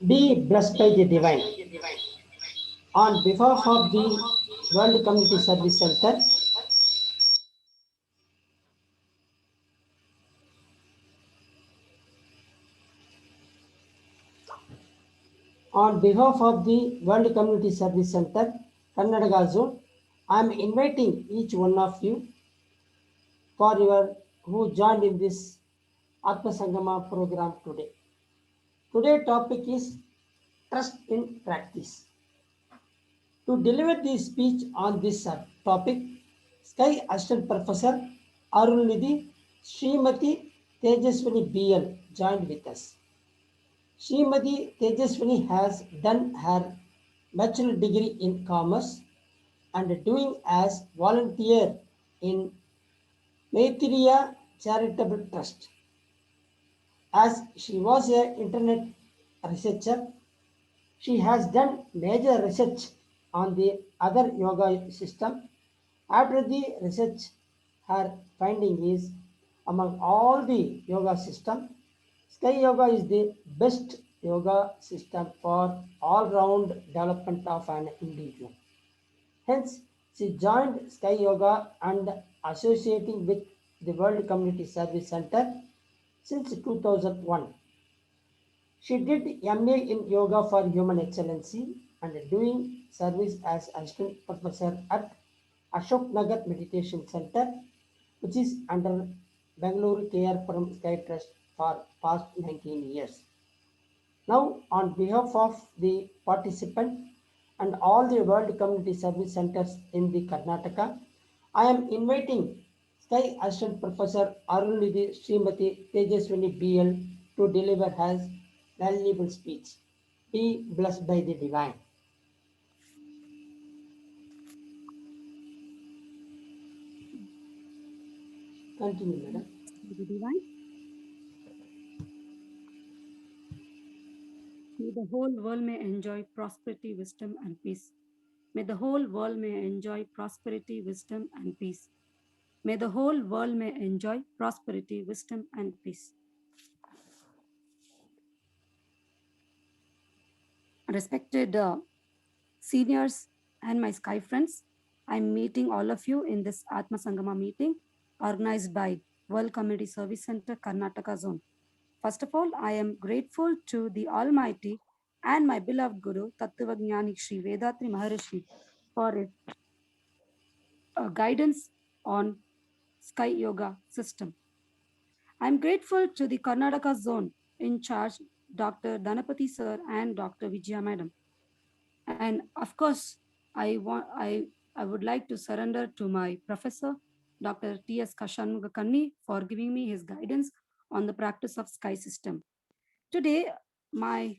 Be blessed by the divine. On behalf of the World Community Service Center, on behalf of the World Community Service Center, Karnataka Zone, I am inviting each one of you for your who joined in this Atma Sangama program today. Today's topic is trust in practice. To deliver the speech on this topic, Sky Assistant Professor Arulnidhi Srimati Tejaswini BL joined with us. Srimati Tejaswini has done her bachelor degree in commerce and doing as volunteer in Maitreya Charitable Trust. As she was an internet researcher, she has done major research on the other yoga system. After the research, her finding is among all the yoga system, Sky Yoga is the best yoga system for all-round development of an individual. Hence, she joined Sky Yoga and associating with the World Community Service Center since 2001. She did MA in Yoga for Human Excellency and doing service as assistant professor at Ashok Nagar Meditation Center, which is under Bangalore KR Sky Trust for past 19 years. Now, on behalf of the participant and all the World Community Service Centers in the Karnataka, I am inviting Sky Assistant Professor Arunidhi Srimati Tejaswini BL to deliver his valuable speech. Be blessed by the divine. Continue, madam. The divine. May the whole world may enjoy prosperity, wisdom, and peace. May the whole world may enjoy prosperity, wisdom, and peace. May the whole world may enjoy prosperity, wisdom, and peace. Respected seniors and my Sky friends, I'm meeting all of you in this Atma Sangama meeting organized by World Community Service Center, Karnataka Zone. First of all, I am grateful to the Almighty and my beloved Guru, Tattvajnani Sri Vedatri Maharishi, for his guidance on Sky Yoga system. I'm grateful to the Karnataka Zone in charge, Dr. Dhanapati sir and Dr. Vijaya madam. And of course, I would like to surrender to my professor, Dr. T.S. Kashanmugakanni, for giving me his guidance on the practice of Sky system. Today, my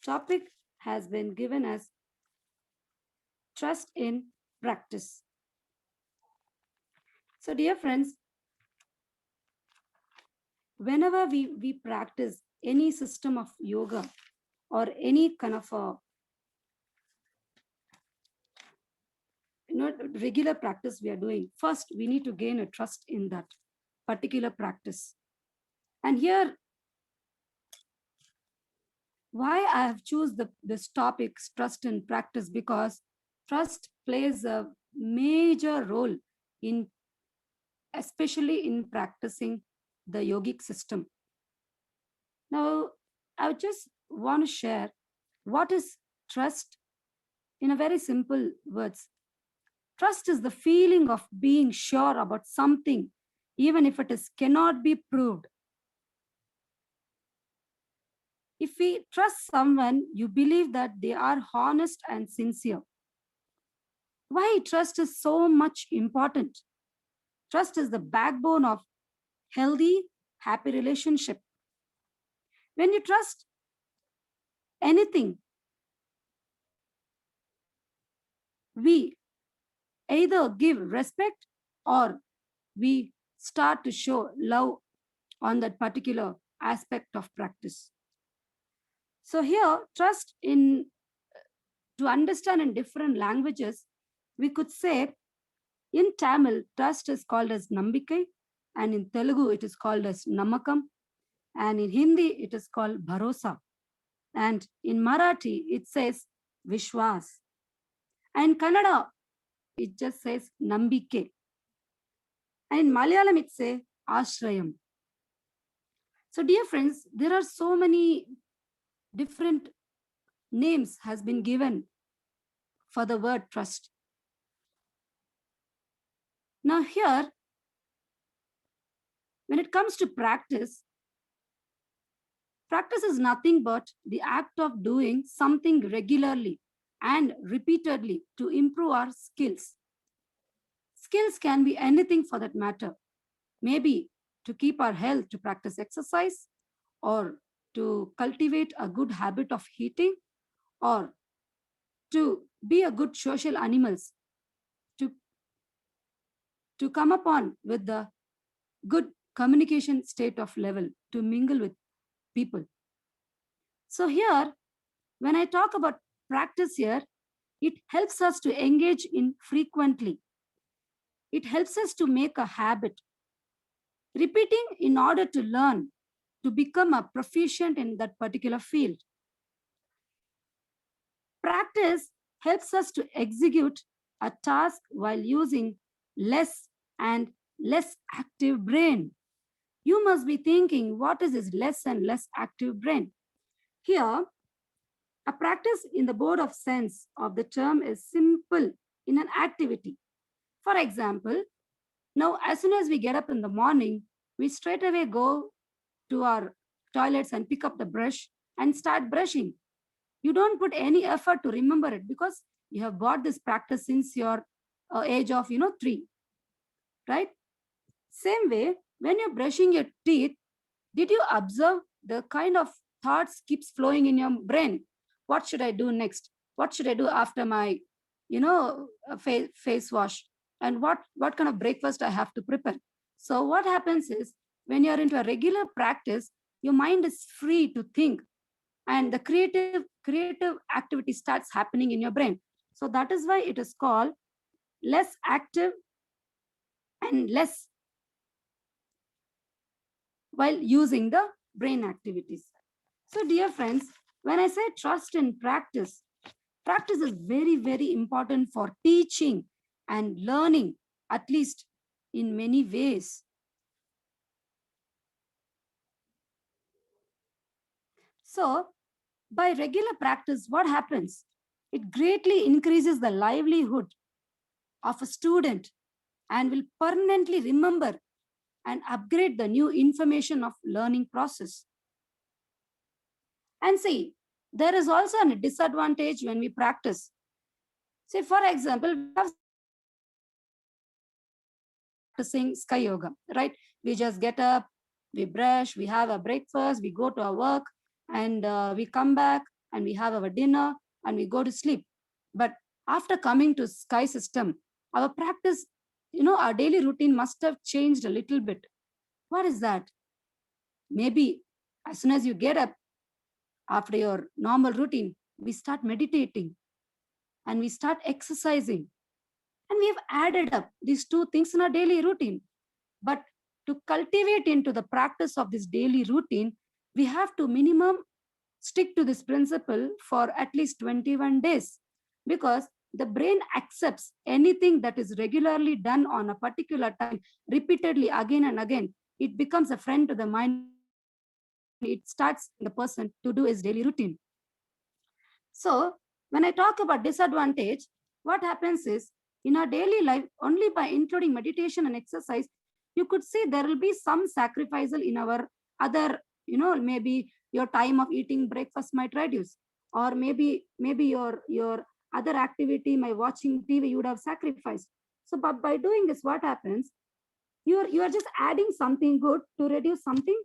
topic has been given as trust in practice. So, dear friends, whenever we practice any system of yoga or any kind of a regular practice we are doing, first we need to gain a trust in that particular practice. And here, why I have chosen this topic, trust in practice, because trust plays a major role in, especially in practicing the yogic system. Now, I just want to share what is trust in a very simple words. Trust is the feeling of being sure about something, even if cannot be proved. If we trust someone, you believe that they are honest and sincere. Why trust is so much important? Trust is the backbone of healthy, happy relationship. When you trust anything, we either give respect or we start to show love on that particular aspect of practice. So here, trust in to understand in different languages, we could say in Tamil, trust is called as Nambikai, and in Telugu, it is called as Namakam. and in Hindi it is called Bharosa, and in Marathi it says Vishwas, and Kannada it just says Nambike, and in Malayalam it says Ashrayam. So dear friends, there are so many different names has been given for the word trust. Now here, when it comes to practice, practice is nothing but the act of doing something regularly and repeatedly to improve our skills. Skills can be anything for that matter. Maybe to keep our health, to practice exercise, or to cultivate a good habit of eating, or to be a good social animals, to, to come upon with the good communication state of level, to mingle with people. So here, when I talk about practice here, it helps us to engage in frequently. It helps us to make a habit. Repeating in order to learn, to become a proficient in that particular field. Practice helps us to execute a task while using less and less active brain. You must be thinking, what is this less and less active brain? Here, a practice in the board of sense of the term is simple in an activity. For example, now as soon as we get up in the morning, we straight away go to our toilets and pick up the brush and start brushing. You don't put any effort to remember it because you have bought this practice since your age of 3, right? Same way, when you're brushing your teeth, did you observe the kind of thoughts keeps flowing in your brain? What should I do next? What should I do after my face wash? And what kind of breakfast I have to prepare? So what happens is, when you're into a regular practice, your mind is free to think, and the creative activity starts happening in your brain. So that is why it is called less active and less while using the brain activities. So dear friends, when I say trust in practice, practice is very, very important for teaching and learning, at least in many ways. So by regular practice, what happens? It greatly increases the livelihood of a student and will permanently remember and upgrade the new information of learning process. And see, there is also a disadvantage when we practice. Say, for example, we have practicing sky yoga, right? We just get up, we brush, we have a breakfast, we go to our work, and we come back and we have our dinner and we go to sleep. But after coming to sky system, our practice, our daily routine must have changed a little bit. What is that? Maybe as soon as you get up after your normal routine, we start meditating and we start exercising. And we have added up these two things in our daily routine. But to cultivate into the practice of this daily routine, we have to minimum stick to this principle for at least 21 days, because the brain accepts anything that is regularly done on a particular time, repeatedly again and again. It becomes a friend to the mind. It starts the person to do his daily routine. So when I talk about disadvantage, what happens is, in our daily life, only by including meditation and exercise, you could see there will be some sacrifice in our other, maybe your time of eating breakfast might reduce, or maybe your other activity, my watching TV, you would have sacrificed. So but by doing this, what happens? You are just adding something good to reduce something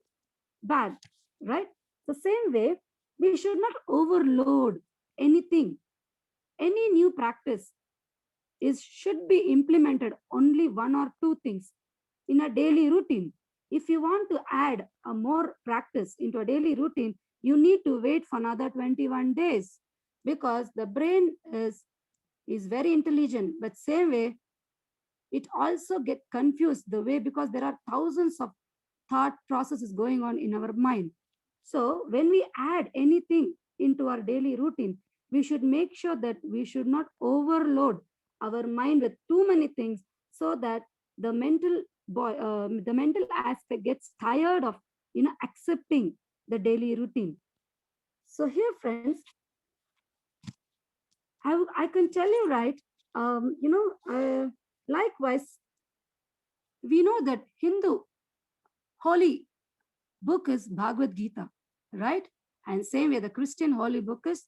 bad, right? The same way, we should not overload anything. Any new practice should be implemented only one or two things in a daily routine. If you want to add a more practice into a daily routine, you need to wait for another 21 days, because the brain is very intelligent, but same way it also get confused the way, because there are thousands of thought process is going on in our mind. So when we add anything into our daily routine, we should make sure that we should not overload our mind with too many things, so that the the mental aspect gets tired of accepting the daily routine. So here, friends, I can tell you, right? Likewise, we know that Hindu holy book is Bhagavad Gita, right? And same way, the Christian holy book is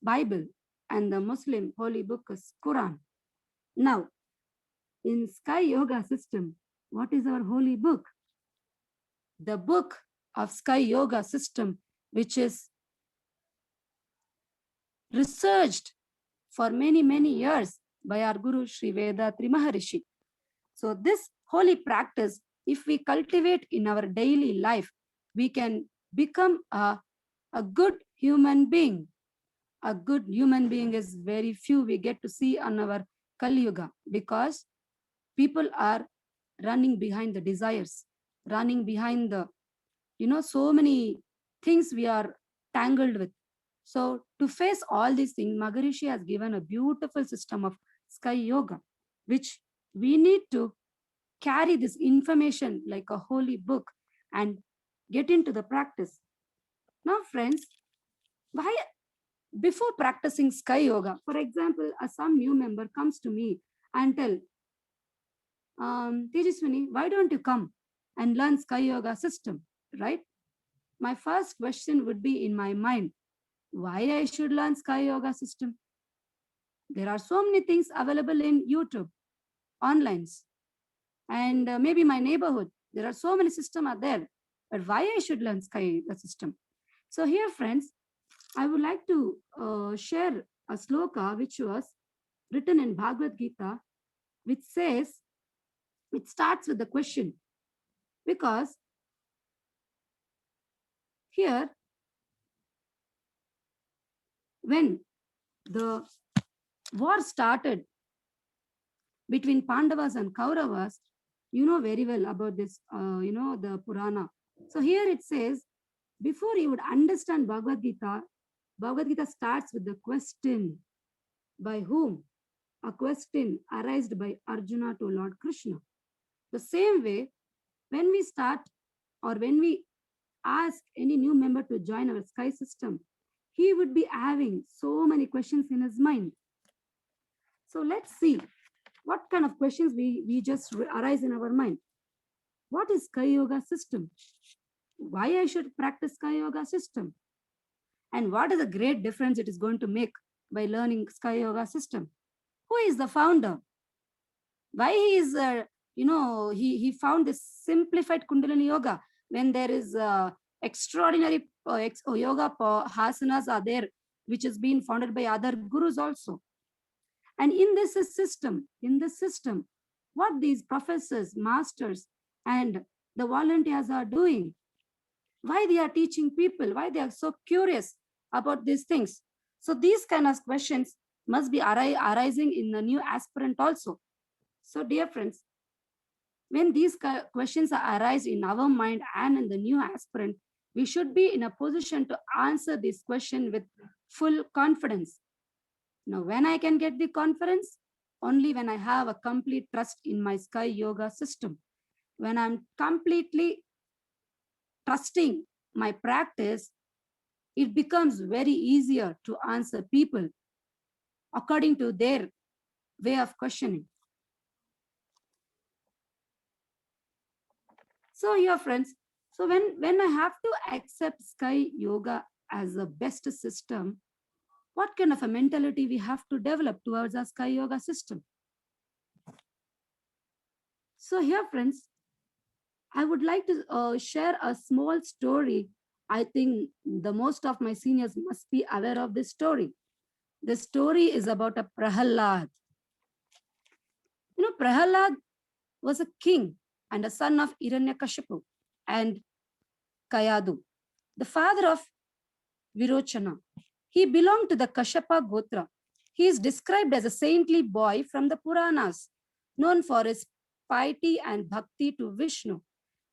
Bible, and the Muslim holy book is Quran. Now, in Sky Yoga system, what is our holy book? The book of Sky Yoga system, which is researched for many, many years by our Guru Sri Vedatri Maharishi. So this holy practice, if we cultivate in our daily life, we can become a good human being. A good human being is very few we get to see on our Kali Yuga, because people are running behind the desires, running behind the, so many things we are tangled with. So to face all these things, Maharishi has given a beautiful system of Sky Yoga, which we need to carry this information like a holy book and get into the practice. Now, friends, why before practicing Sky Yoga, for example, some new member comes to me and tell, Tejaswini, why don't you come and learn Sky Yoga system, right? My first question would be in my mind, why I should learn Sky Yoga system? There are so many things available in YouTube, online, and maybe my neighborhood. There are so many systems are there, but why I should learn Sky Yoga system? So here, friends, I would like to share a sloka which was written in Bhagavad Gita, which says, it starts with the question, because here, when the war started between Pandavas and Kauravas, you know very well about this, the Purana. So here it says, before you would understand Bhagavad Gita starts with the question, by whom? A question arised by Arjuna to Lord Krishna. The same way, when we start or when we ask any new member to join our Sky system, he would be having so many questions in his mind. So let's see what kind of questions we just arise in our mind. What is Sky Yoga system? Why I should practice Sky Yoga system? And what is the great difference it is going to make by learning Sky Yoga system? Who is the founder? Why he is, he found this simplified Kundalini Yoga when there is extraordinary yoga asanas are there, which has been founded by other gurus also. And in this system, what these professors, masters, and the volunteers are doing, why they are teaching people, why they are so curious about these things. So these kind of questions must be arising in the new aspirant also. So dear friends, when these questions arise in our mind and in the new aspirant, we should be in a position to answer this question with full confidence. Now, when I can get the confidence? Only when I have a complete trust in my Sky Yoga system. When I'm completely trusting my practice, it becomes very easier to answer people according to their way of questioning. So here, friends, so when I have to accept Sky Yoga as the best system, what kind of a mentality we have to develop towards our Sky Yoga system? So here, friends, I would like to share a small story. I think the most of my seniors must be aware of this story. The story is about a Prahalad. You know, Prahalad was a king and a son of Hiranyakashipu and Kayadu, the father of Virochana. He belonged to the Kashyapa Gotra. He is described as a saintly boy from the Puranas, known for his piety and bhakti to Vishnu.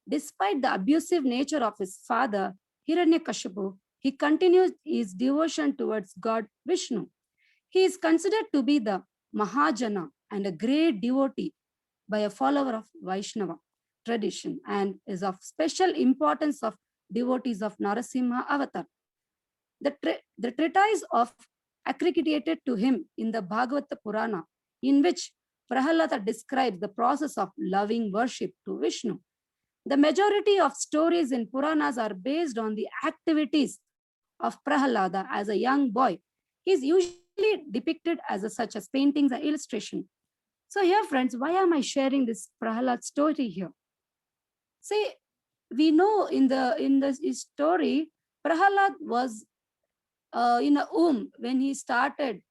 Despite the abusive nature of his father, Hiranyakashipu, he continues his devotion towards God Vishnu. He is considered to be the Mahajana and a great devotee by a follower of Vaishnava tradition and is of special importance of devotees of Narasimha avatar. The treatise of accredited to him in the Bhagavata Purana, in which Prahalada describes the process of loving worship to Vishnu. The majority of stories in Puranas are based on the activities of Prahalada as a young boy. He is usually depicted as such as paintings and illustration. So here, friends, why am I sharing this Prahalad story here? See, we know in the story, Prahalad was in a womb when he started,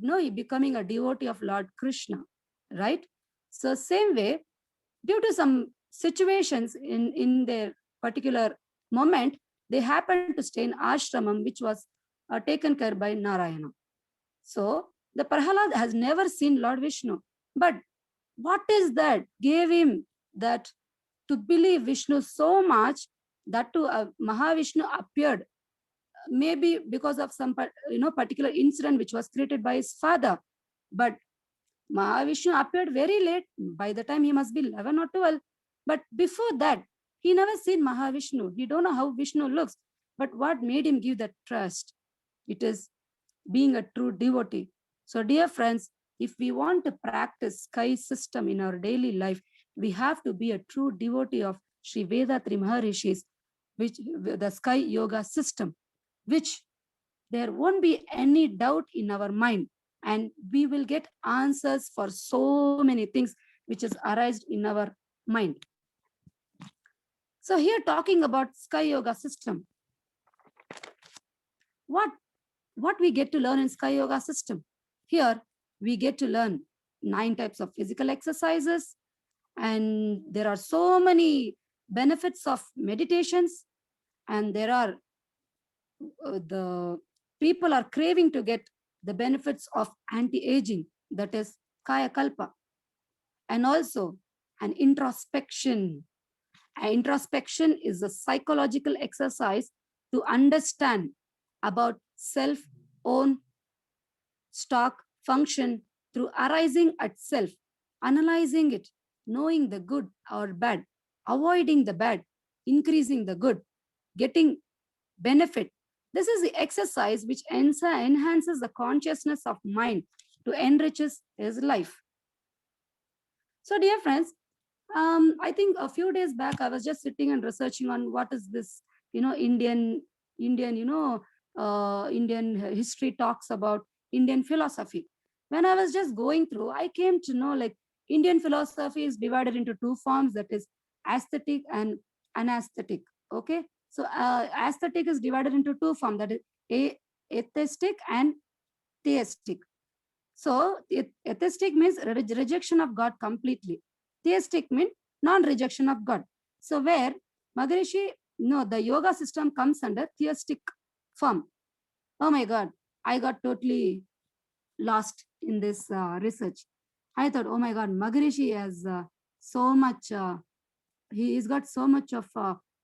he becoming a devotee of Lord Krishna, right? So same way, due to some situations in their particular moment, they happened to stay in ashramam, which was taken care by Narayana. So the Prahalad has never seen Lord Vishnu, but what is that gave him that to believe Vishnu so much that to Mahavishnu appeared, maybe because of some particular incident which was created by his father, but Mahavishnu appeared very late. By the time he must be 11 or 12. But before that, he never seen Mahavishnu. He don't know how Vishnu looks. But what made him give that trust? It is being a true devotee. So dear friends, if we want to practice sky system in our daily life, we have to be a true devotee of Sri Vedatri Maharishis, which the sky yoga system, which there won't be any doubt in our mind, and we will get answers for so many things which is arised in our mind. So here talking about sky yoga system, what we get to learn in sky yoga system? Here we get to learn 9 types of physical exercises, and there are so many benefits of meditations, and there are the people are craving to get the benefits of anti-aging, that is kaya kalpa, and also an introspection. Introspection is a psychological exercise to understand about self, own, stock, function through arising at self, analyzing it, knowing the good or bad, avoiding the bad, increasing the good, getting benefit. This is the exercise which enhances the consciousness of mind to enriches his life. So dear friends, I think a few days back I was just sitting and researching on what is this, Indian, Indian history talks about Indian philosophy. When I was just going through, I came to know like Indian philosophy is divided into 2 forms, that is aesthetic and anaesthetic. Okay, so aesthetic is divided into 2 forms, that is atheistic and theistic. So atheistic means rejection of God completely. Theistic means non-rejection of God. So where Maharishi, no, the yoga system comes under theistic form. Oh my God, I got totally lost in this research. I thought, oh my God, Maharishi has so much, he's got so much of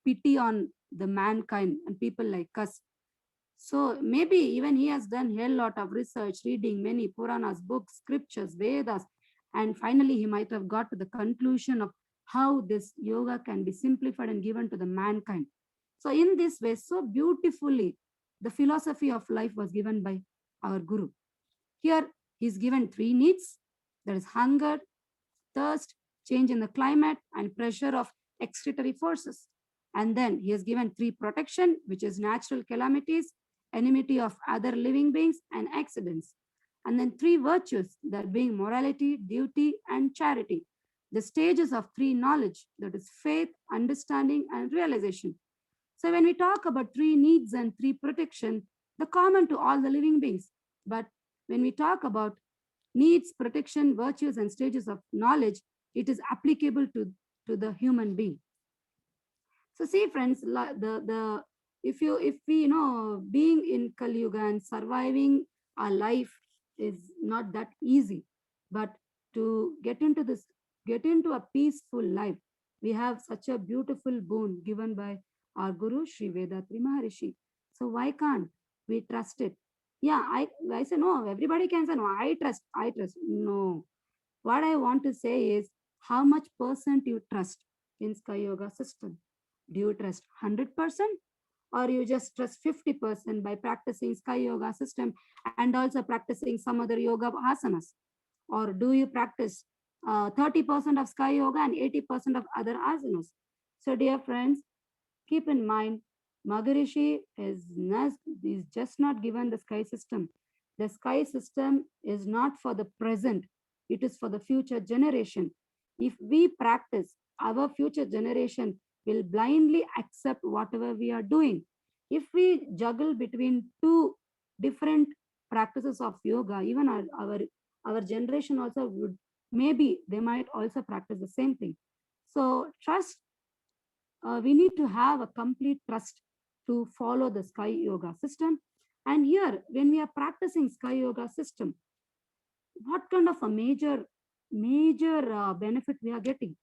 pity on the mankind and people like us. So maybe even he has done a hell lot of research, reading many Puranas, books, scriptures, Vedas, and finally he might have got to the conclusion of how this yoga can be simplified and given to the mankind. So in this way, so beautifully, the philosophy of life was given by our Guru. Here he's given 3 needs, that is hunger, thirst, change in the climate, and pressure of excretory forces. And then he has given 3 protection, which is natural calamities, enmity of other living beings, and accidents. And then 3 virtues, that being morality, duty, and charity. The stages of 3 knowledge, that is faith, understanding, and realization. So when we talk about 3 needs and 3 protection, the common to all the living beings. But when we talk about needs, protection, virtues, and stages of knowledge, it is applicable to the human being. So see friends, if we being in Kali Yuga and surviving our life is not that easy, but to get into a peaceful life, We have such a beautiful boon given by our Guru Sri Vedatri Maharishi. So why can't we trust it? Yeah, I say no, everybody can say no, I trust. No. What I want to say is how much percent you trust in Sky Yoga system. Do you trust 100%? Or you just trust 50% by practicing Sky Yoga system and also practicing some other yoga asanas? Or do you practice 30% of Sky Yoga and 80% of other asanas? So, dear friends, keep in mind, Maharishi is just not given the sky system. The sky system is not for the present, it is for the future generation. If we practice, our future generation will blindly accept whatever we are doing. If we juggle between two different practices of yoga, even our generation also would, maybe they might also practice the same thing. So trust, we need to have a complete trust to follow the Sky Yoga system. And here, when we are practicing Sky Yoga system, what kind of a major benefit we are getting?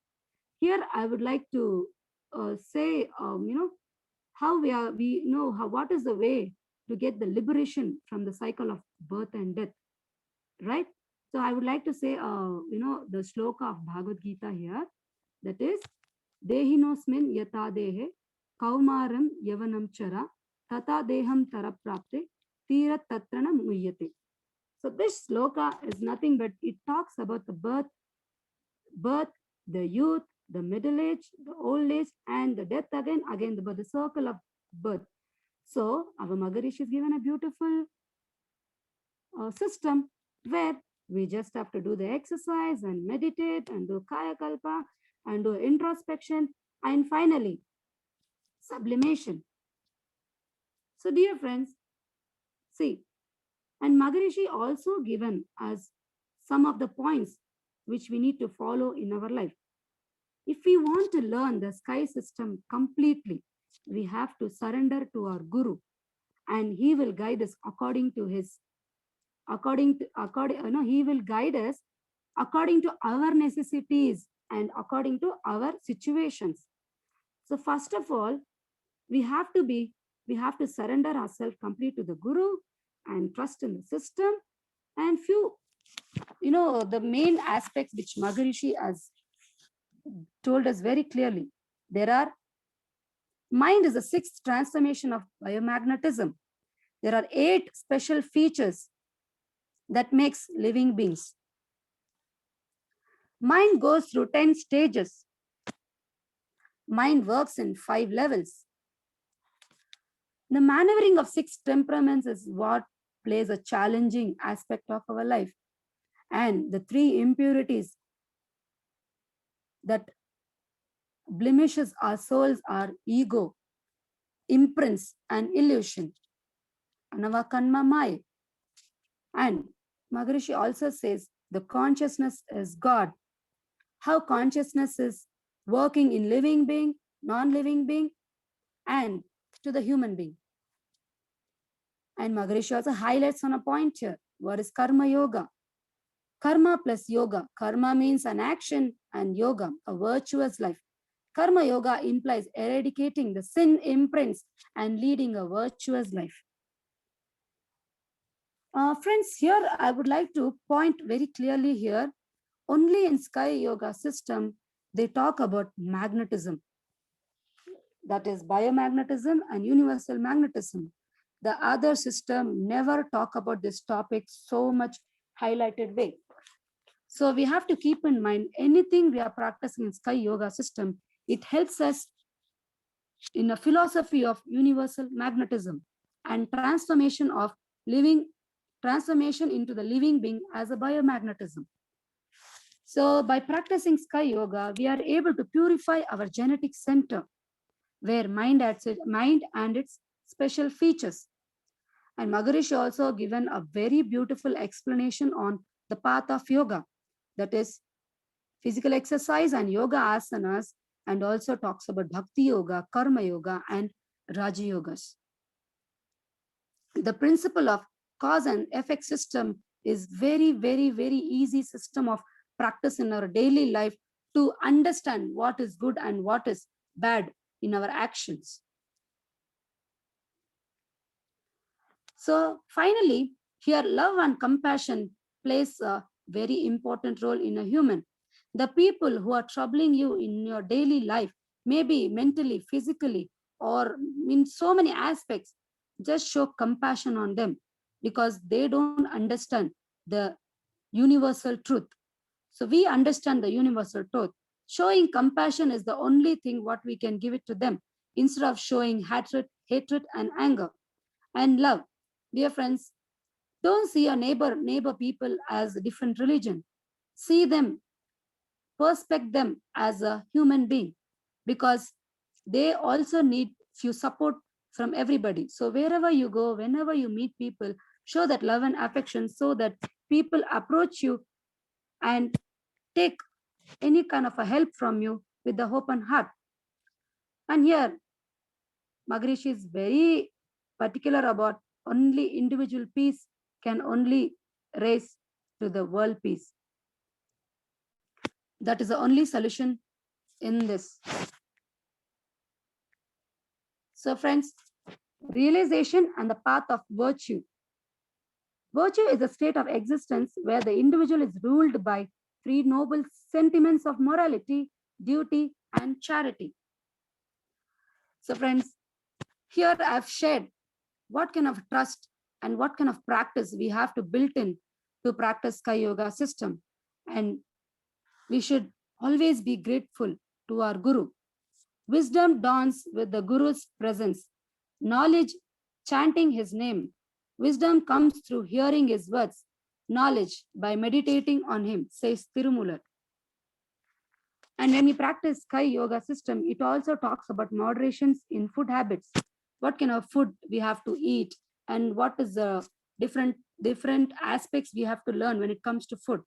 Here, I would like to say, how we know how what is the way to get the liberation from the cycle of birth and death, right? So I would like to say, the sloka of Bhagavad Gita here, that is, Dehinosmin yata dehe kaumaram yavanam chara tata deham taraprapte tira tatrana muyyate. So this sloka is nothing but it talks about the birth, the youth, the middle age, the old age, and the death again the circle of birth. So our Maharishi is given a beautiful system where we just have to do the exercise and meditate and do kaya kalpa and do introspection and finally sublimation. So dear friends, see, and Maharishi also given us some of the points which we need to follow in our life. If we want to learn the sky system completely, we have to surrender to our Guru and he will guide us according to his he will guide us according to our necessities and according to our situations. So first of all, we have to surrender ourselves completely to the Guru and trust in the system. And few, the main aspects which Maharishi has told us very clearly. There are mind is the sixth transformation of biomagnetism. There are 8 special features that makes living beings. Mind goes through 10 stages. Mind works in 5 levels. The maneuvering of 6 temperaments is what plays a challenging aspect of our life. And the 3 impurities that blemishes our souls are ego, imprints, and illusion. Anavakanma Maya. And Maharishi also says the consciousness is God. How consciousness is working in living being, non-living being, and to the human being. And Maharishi also highlights on a point here. What is Karma Yoga? Karma plus yoga. Karma means an action and yoga, a virtuous life. Karma Yoga implies eradicating the sin imprints and leading a virtuous life. Friends, here I would like to point very clearly here, only in Sky Yoga system, they talk about magnetism. That is biomagnetism and universal magnetism. The other system never talk about this topic so much highlighted way. So we have to keep in mind anything we are practicing in Sky Yoga system, it helps us in a philosophy of universal magnetism and transformation into the living being as a biomagnetism. So by practicing Sky Yoga, we are able to purify our genetic center where mind and its special features. And Maharishi also given a very beautiful explanation on the path of yoga, that is physical exercise and yoga asanas, and also talks about bhakti yoga, karma yoga, and raja yogas. The principle of cause and effect system is very, very, very easy system of practice in our daily life to understand what is good and what is bad in our actions. So finally, here love and compassion plays a very important role in a human. The people who are troubling you in your daily life, maybe mentally, physically, or in so many aspects, just show compassion on them because they don't understand the universal truth. So we understand the universal truth. Showing compassion is the only thing what we can give it to them instead of showing hatred and anger and love. Dear friends, don't see your neighbor people as a different religion. See them, perspect them as a human being because they also need few support from everybody. So wherever you go, whenever you meet people, show that love and affection so that people approach you and take any kind of a help from you with the open heart. And here, Maharishi is very particular about only individual peace can only raise to the world peace. That is the only solution in this. So friends, realization and the path of virtue. Virtue is a state of existence where the individual is ruled by three noble sentiments of morality, duty, and charity. So friends, here I've shared what kind of trust and what kind of practice we have to build in to practice Sky Yoga system. And we should always be grateful to our Guru. Wisdom dawns with the Guru's presence. Knowledge, chanting his name. Wisdom comes through hearing his words. Knowledge by meditating on him, says Tirumular. And when we practice Sky Yoga system, it also talks about moderations in food habits. What kind of food we have to eat and what is the different aspects we have to learn when it comes to food.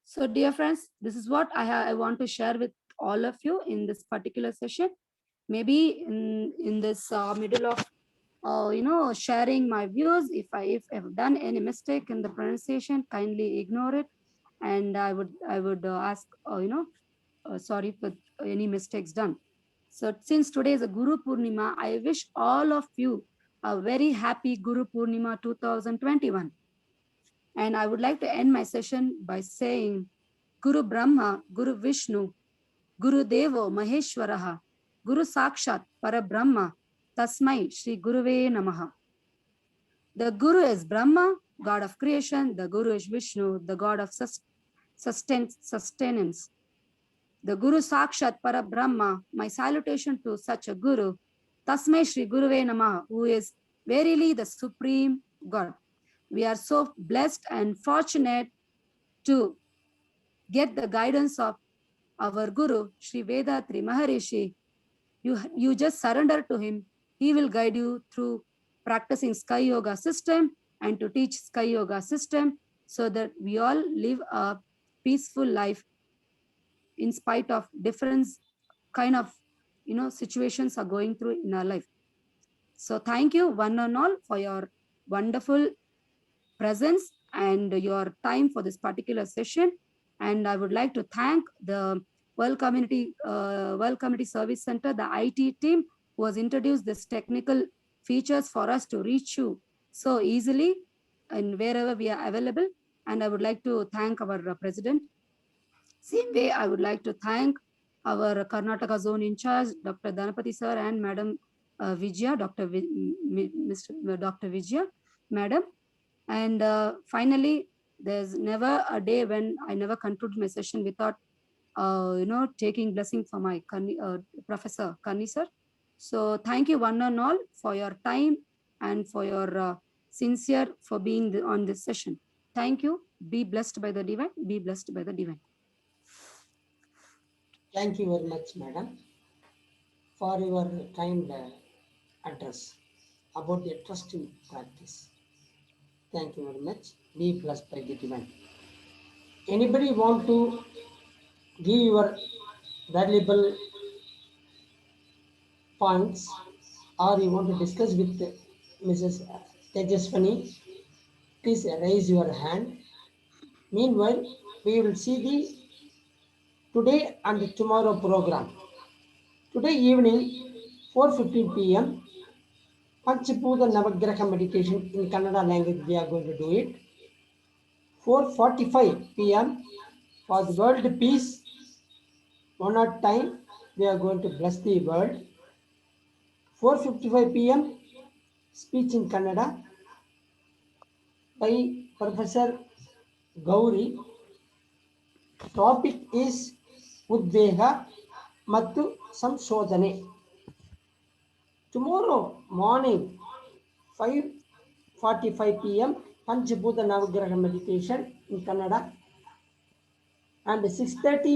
So dear friends, this is what I want to share with all of you in this particular session. Maybe in this middle of sharing my views, if I've done any mistake in the pronunciation, kindly ignore it, and I would ask sorry for any mistakes done. So since today is a Guru Purnima, I wish all of you a very happy Guru Purnima 2021. And I would like to end my session by saying Guru Brahma, Guru Vishnu, Guru Devo Maheshwaraha, Guru Sakshat Parabrahma, Tasmai Shri Guruve Namaha. The Guru is Brahma, God of creation. The Guru is Vishnu, the God of sustenance. The Guru Sakshat Parabrahma, my salutation to such a Guru, Tasmai Shri Guruve Namaha, who is verily the Supreme God. We are so blessed and fortunate to get the guidance of our Guru, Shri Vedatri Maharishi. You just surrender to him. He will guide you through practicing Sky Yoga system and to teach Sky Yoga system so that we all live a peaceful life in spite of different kind of situations are going through in our life. So thank you one and all for your wonderful presence and your time for this particular session. And I would like to thank the World Community Service Center, the IT team, who has introduced this technical features for us to reach you so easily and wherever we are available. And I would like to thank our president. Same way, I would like to thank our Karnataka zone in charge, Dr. Dhanapati sir and Madam Vijaya, Dr. Vijaya, Madam. And finally, there's never a day when I never conclude my session without, taking blessing from my Professor Kani sir. So thank you one and all for your time and for your sincere for being on this session. Thank you. Be blessed by the divine. Be blessed by the divine. Thank you very much, madam, for your kind address about the trusting practice. Thank you very much. Be blessed by the divine. Anybody want to give your valuable points or you want to discuss with Mrs. Tejaswani? Please raise your hand. Meanwhile, we will see the today and tomorrow program. Today evening, 4:15 p.m., Panchaputa Navagraha meditation in Kannada language, we are going to do it. 4:45 p.m. for the world peace. One at time, we are going to bless the world. 4:55 p.m. speech in Kannada by Professor Gauri. Topic is ಉದ್ವೇಗ ಮತ್ತು ಸಂಶೋಧನೆ. Tomorrow morning 5:45 p.m. Panchabuddha Navagraha meditation in Kannada, and 6:30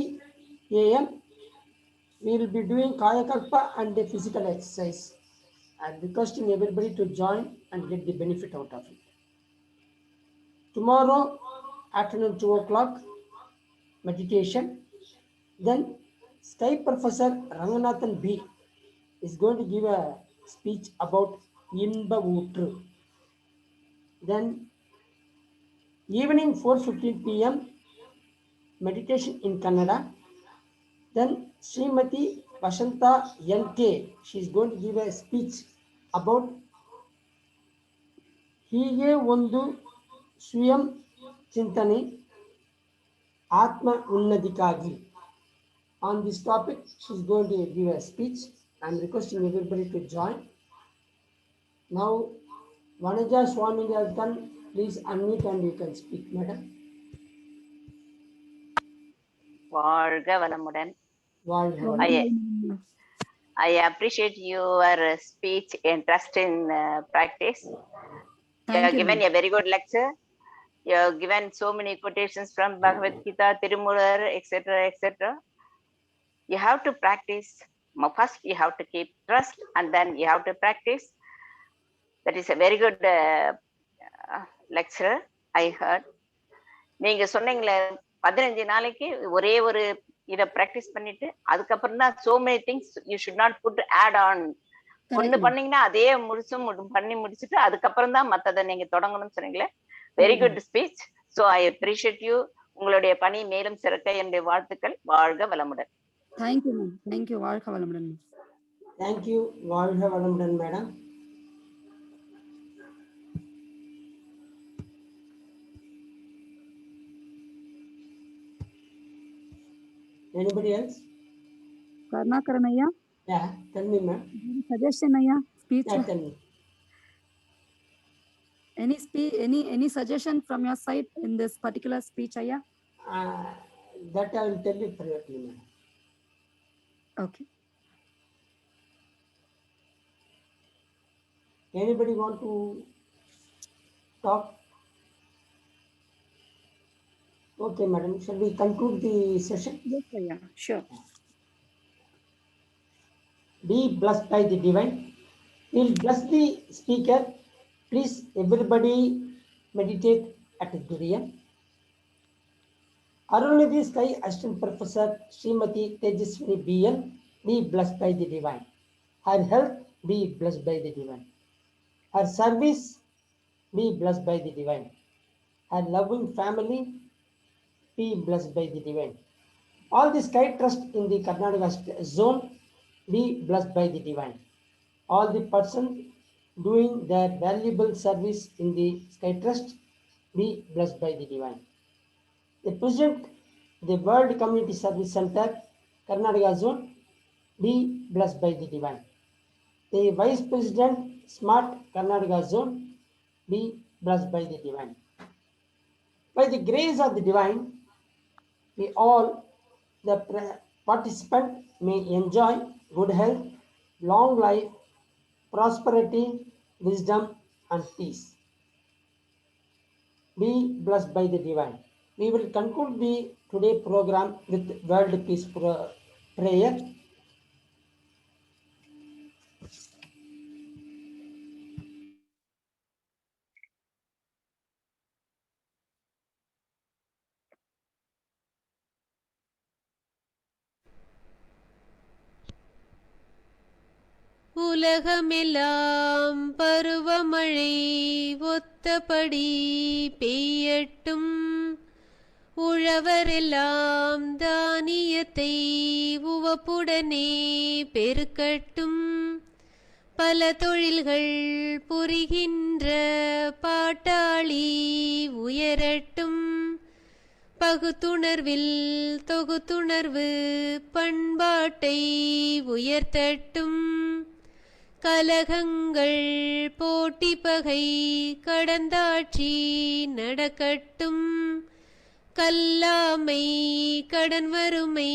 a.m. we will be doing Kayakalpa and the physical exercise. I am requesting everybody to join and get the benefit out of it. Tomorrow afternoon 2 o'clock meditation. Then Sky Professor Ranganathan B is going to give a speech about Inba Utru. Then evening 4:15 p.m. meditation in Kannada. Then Srimati Vashanta NK, she is going to give a speech about ಹೀಗೆ ಒಂದು ಸ್ವಯಂ ಚಿಂತನೆ ಆತ್ಮ ಉನ್ನತಿಗಾಗಿ. On this topic, she is going to give a speech. I am requesting everybody to join. Now, Vanaja Swami has done. Please unmute and you can speak, madam. வாழ்க வளமுடன். வாழ்க வளமுடன். I appreciate your speech interest in practice. You have given a very good lecture. You have given so many quotations from Bhagavad Gita, Tirumular, etc., etc. You have to practice. First, you have to keep trust, and then you have to practice. That is a very good lecture I heard. நீங்க சொன்னீங்களே 15 நாளைக்கு ஒரே ஒரு இதை practice பண்ணிட்டு அதுக்கப்புறம் தான் so many things you should not put add on. ஒண்ணு பண்ணீங்கன்னா அதே முழுசும் பண்ணி முடிச்சுட்டு அதுக்கப்புறம் தான் மத்ததை நீங்க தொடங்கணும்னு சொன்னீங்களே. Very good speech. So I appreciate you. உங்களுடைய பணி மேலும் சிறக்க என்னுடைய வாழ்த்துக்கள். வாழ்க வளமுடன். Thank you ma'am. தேங்க்யூ. வாழ்க வளமுடன். தேங்க்யூ. வாழ்க வளமுடன் madam. Anybody else? Karnakaran Ayya? Yeah, tell me, ma'am. Suggestion Ayya? Speech? Yeah, tell me. Any suggestion from your side in this particular speech, Ayya? That I will tell you privately, ma'am. Okay. Anybody want to talk? Okay, madam. Shall we conclude the session? Yes, Ayya. Sure. Be blessed by the divine. We'll bless the speaker. Please, everybody meditate at Duriya. Arunidhi Sky Assistant Professor Srimati Tejaswini BL, be blessed by the divine. Her health, be blessed by the divine. Her service, be blessed by the divine. Her loving family, be blessed by the divine. All the Sky Trust in the Karnataka zone, be blessed by the divine. All the persons doing their valuable service in the Sky Trust, be blessed by the divine. The President, the World Community Service Center, Karnataka zone, be blessed by the divine. The Vice President, Smart Karnataka zone, be blessed by the divine. By the grace of the divine, we all, the participant, may enjoy good health, long life, prosperity, wisdom, and peace. Be blessed by the divine. We will conclude the today program with World Peace Prayer. உலகமெல்லாம் பருவமழை ஒத்தபடி பெய்யட்டும். உழவரெல்லாம் தானியத்தை உவப்புடனே பெருக்கட்டும். பல தொழில்கள் புரிகின்ற பாட்டாளி உயரட்டும். பகுத்துணர்வில் தொகுத்துணர்வு பண்பாட்டை உயர்த்தட்டும். கலகங்கள் போட்டி பகை கடந்தாட்சி நடக்கட்டும். கல்லாமை கடன் வறுமை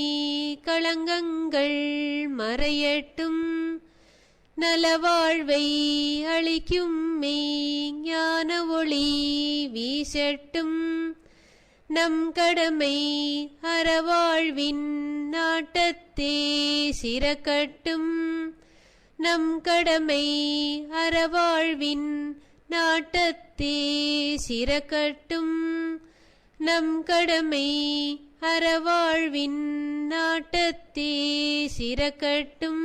களங்கங்கள் மறையட்டும். நலவாழ்வை அளிக்கும் ஞான ஒளி வீசட்டும். நம் கடமை அறவாழ்வின் நாட்டத்தே சிறக்கட்டும். நம் கடமை அறவாழ்வின் நாட்டத்தே சிறக்கட்டும். நம் கடமை அறவாழ்வின் நாட்டத்தே சிறக்கட்டும்.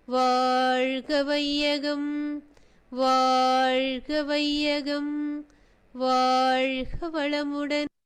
வாழ்க வையகம், வாழ்க வையகம், வாழ்க வளமுடன்.